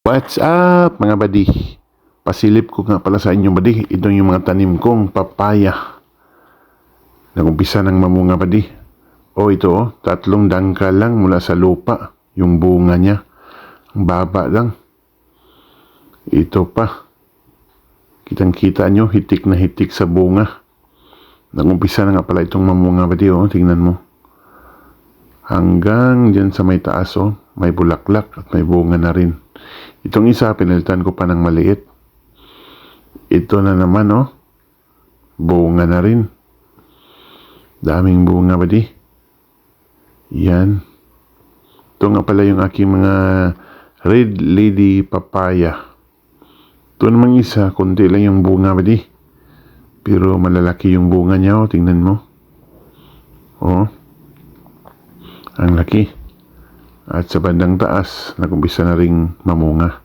What's up mga badi? Pasilip ko nga pala sa inyo badi. Ito yung mga tanim kong papaya. Nagumpisa ng mamunga badi. Ito 3 dangkal lang mula sa lupa. Yung bunga niya. Ang baba lang. Ito pa. Kitang-kita nyo, hitik na hitik sa bunga. Nagumpisa na nga pala itong mamunga badi. Tingnan mo. Hanggang dyan sa may taas may bulaklak at may bunga na rin. Itong isa, pinalitan ko pa ng maliit. Ito na naman, bunga na rin. Daming bunga ba di? Yan. Ito nga pala yung aking mga red lady papaya. Ito namang isa, konti lang yung bunga ba di? Pero malalaki yung bunga niya, tingnan mo. Ang laki. At sa bandang taas, nagumpisa na ring mamunga.